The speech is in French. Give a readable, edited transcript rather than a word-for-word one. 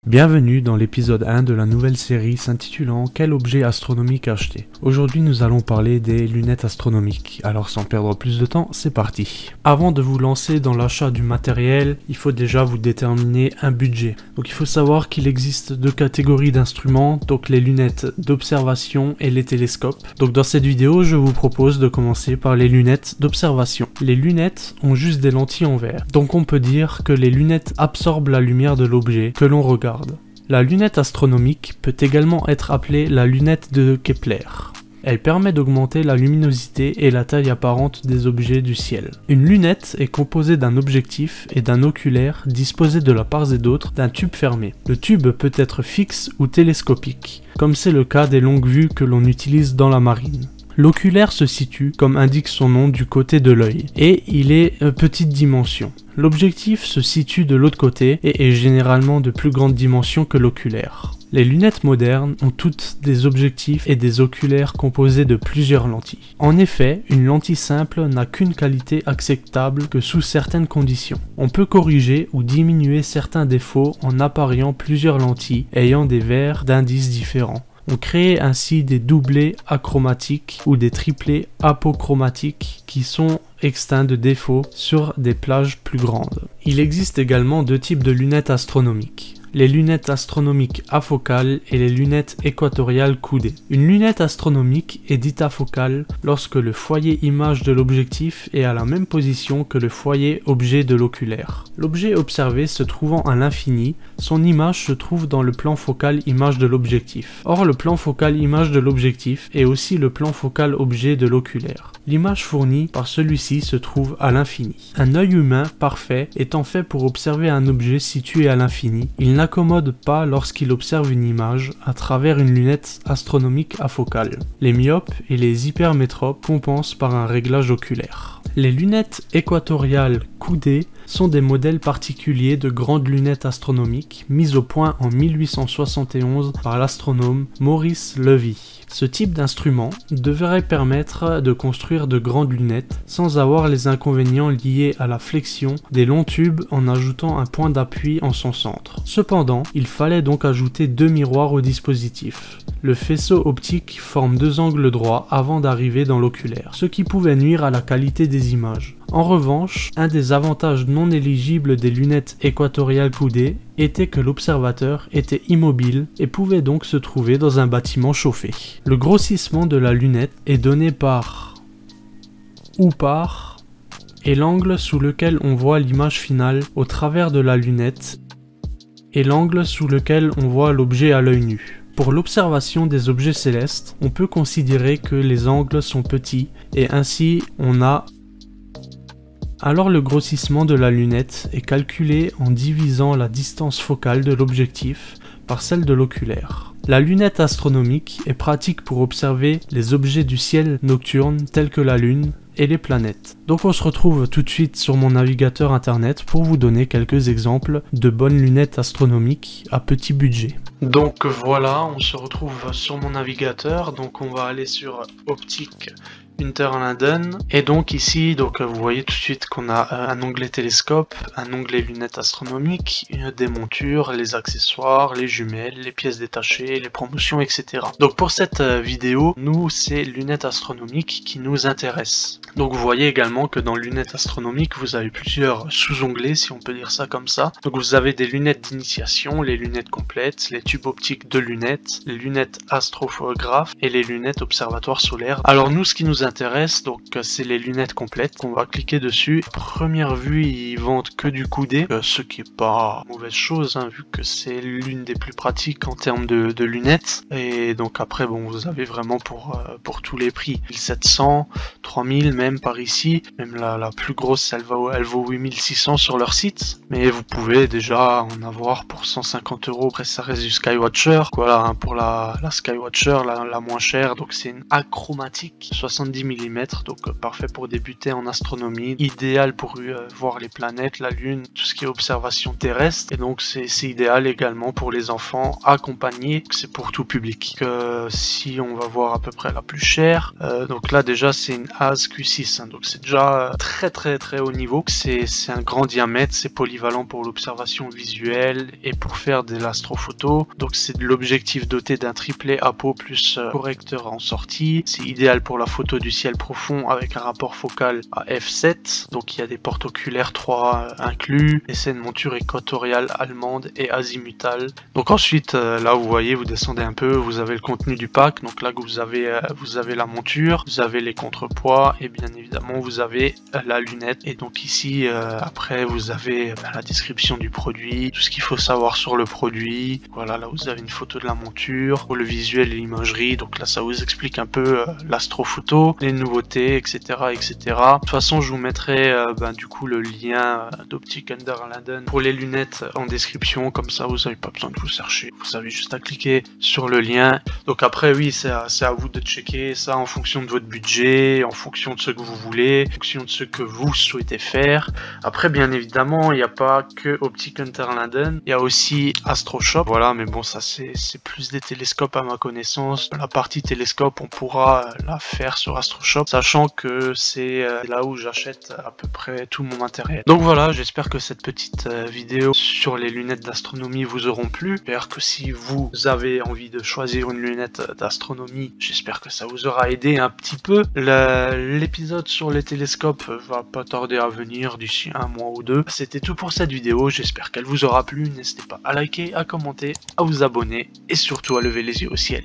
Bienvenue dans l'épisode 1 de la nouvelle série s'intitulant Quel objet astronomique acheter. Aujourd'hui nous allons parler des lunettes astronomiques, alors sans perdre plus de temps, c'est parti. Avant de vous lancer dans l'achat du matériel, il faut déjà vous déterminer un budget. Donc il faut savoir qu'il existe deux catégories d'instruments, donc les lunettes d'observation et les télescopes. Donc dans cette vidéo, je vous propose de commencer par les lunettes d'observation. Les lunettes ont juste des lentilles en verre, donc on peut dire que les lunettes absorbent la lumière de l'objet que l'on regarde. La lunette astronomique peut également être appelée la lunette de Kepler. Elle permet d'augmenter la luminosité et la taille apparente des objets du ciel. Une lunette est composée d'un objectif et d'un oculaire disposés de la part et d'autre d'un tube fermé. Le tube peut être fixe ou télescopique, comme c'est le cas des longues vues que l'on utilise dans la marine. L'oculaire se situe, comme indique son nom, du côté de l'œil, et il est petite dimension. L'objectif se situe de l'autre côté et est généralement de plus grande dimension que l'oculaire. Les lunettes modernes ont toutes des objectifs et des oculaires composés de plusieurs lentilles. En effet, une lentille simple n'a qu'une qualité acceptable que sous certaines conditions. On peut corriger ou diminuer certains défauts en appariant plusieurs lentilles ayant des verres d'indices différents. On crée ainsi des doublés achromatiques ou des triplés apochromatiques qui sont exteints de défauts sur des plages plus grandes. Il existe également deux types de lunettes astronomiques. Les lunettes astronomiques afocales et les lunettes équatoriales coudées. Une lunette astronomique est dite afocale lorsque le foyer image de l'objectif est à la même position que le foyer objet de l'oculaire. L'objet observé se trouvant à l'infini, son image se trouve dans le plan focal image de l'objectif. Or, le plan focal image de l'objectif est aussi le plan focal objet de l'oculaire. L'image fournie par celui-ci se trouve à l'infini. Un œil humain parfait étant fait pour observer un objet situé à l'infini, il n'accommode pas lorsqu'il observe une image à travers une lunette astronomique afocale. Les myopes et les hypermétropes compensent par un réglage oculaire. Les lunettes équatoriales coudées sont des modèles particuliers de grandes lunettes astronomiques mises au point en 1871 par l'astronome Maurice Levy. Ce type d'instrument devrait permettre de construire de grandes lunettes sans avoir les inconvénients liés à la flexion des longs tubes en ajoutant un point d'appui en son centre. Cependant, il fallait donc ajouter deux miroirs au dispositif. Le faisceau optique forme deux angles droits avant d'arriver dans l'oculaire, ce qui pouvait nuire à la qualité des images. En revanche, un des avantages non éligibles des lunettes équatoriales coudées était que l'observateur était immobile et pouvait donc se trouver dans un bâtiment chauffé. Le grossissement de la lunette est donné par et l'angle sous lequel on voit l'image finale au travers de la lunette et l'angle sous lequel on voit l'objet à l'œil nu. Pour l'observation des objets célestes, on peut considérer que les angles sont petits et ainsi on a alors le grossissement de la lunette est calculé en divisant la distance focale de l'objectif par celle de l'oculaire. La lunette astronomique est pratique pour observer les objets du ciel nocturne tels que la lune et les planètes. Donc on se retrouve tout de suite sur mon navigateur internet pour vous donner quelques exemples de bonnes lunettes astronomiques à petit budget. Donc voilà, on se retrouve sur mon navigateur, donc on va aller sur Optique Unterlinden et donc ici vous voyez tout de suite qu'on a un onglet télescope, un onglet lunettes astronomiques, des montures, les accessoires, les jumelles, les pièces détachées, les promotions, etc. Donc pour cette vidéo, nous c'est lunettes astronomiques qui nous intéressent. Donc vous voyez également que dans lunettes astronomiques vous avez plusieurs sous-onglets si on peut dire ça comme ça. Donc vous avez des lunettes d'initiation, les lunettes complètes, les tubes optiques de lunettes, les lunettes astrophotographes et les lunettes observatoires solaires. Alors nous ce qui nous intéresse donc c'est les lunettes complètes qu'on va cliquer dessus. Première vue ils vendent que du coudé, ce qui est pas mauvaise chose vu que c'est l'une des plus pratiques en termes de lunettes. Et donc après bon vous avez vraiment pour tous les prix, 1700, 3000 même par ici, même la plus grosse elle vaut 8600 sur leur site, mais vous pouvez déjà en avoir pour 150 €. Après ça reste du Skywatcher, voilà pour la Skywatcher la moins chère, donc c'est une achromatique 70 70 mm, donc parfait pour débuter en astronomie, idéal pour voir les planètes, la Lune, tout ce qui est observation terrestre, et donc c'est idéal également pour les enfants accompagnés, c'est pour tout public. Si on va voir à peu près la plus chère, donc là déjà c'est une AZ Q6, hein, donc c'est déjà très haut niveau, c'est un grand diamètre, c'est polyvalent pour l'observation visuelle et pour faire de l'astrophoto, donc c'est de l'objectif doté d'un triplet apo plus correcteur en sortie, c'est idéal pour la photo du ciel profond avec un rapport focal à f7, donc il y a des portes oculaires 3 inclus, et c'est une monture équatoriale allemande et azimutale. Donc ensuite là vous voyez, vous descendez un peu, vous avez le contenu du pack, donc là vous avez la monture, vous avez les contrepoids et bien évidemment vous avez la lunette, et donc ici après vous avez la description du produit, tout ce qu'il faut savoir sur le produit. Voilà, là vous avez une photo de la monture, pour le visuel et l'imagerie, donc là ça vous explique un peu l'astrophoto, les nouveautés, etc., etc. De toute façon je vous mettrai du coup le lien d'Optic Under Linden pour les lunettes en description, comme ça vous n'avez pas besoin de vous chercher, vous avez juste à cliquer sur le lien. Donc après oui, c'est à vous de checker ça en fonction de votre budget, en fonction de ce que vous voulez, en fonction de ce que vous souhaitez faire. Après bien évidemment il n'y a pas que Optic Under Linden, il y a aussi AstroShop, voilà, mais bon ça c'est plus des télescopes à ma connaissance. La partie télescope on pourra la faire sur AstroShop, sachant que c'est là où j'achète à peu près tout mon matériel. Donc voilà, j'espère que cette petite vidéo sur les lunettes d'astronomie vous auront plu. J'espère que si vous avez envie de choisir une lunette d'astronomie, j'espère que ça vous aura aidé un petit peu. L'épisode sur les télescopes va pas tarder à venir d'ici un mois ou deux. C'était tout pour cette vidéo, j'espère qu'elle vous aura plu. N'hésitez pas à liker, à commenter, à vous abonner et surtout à lever les yeux au ciel.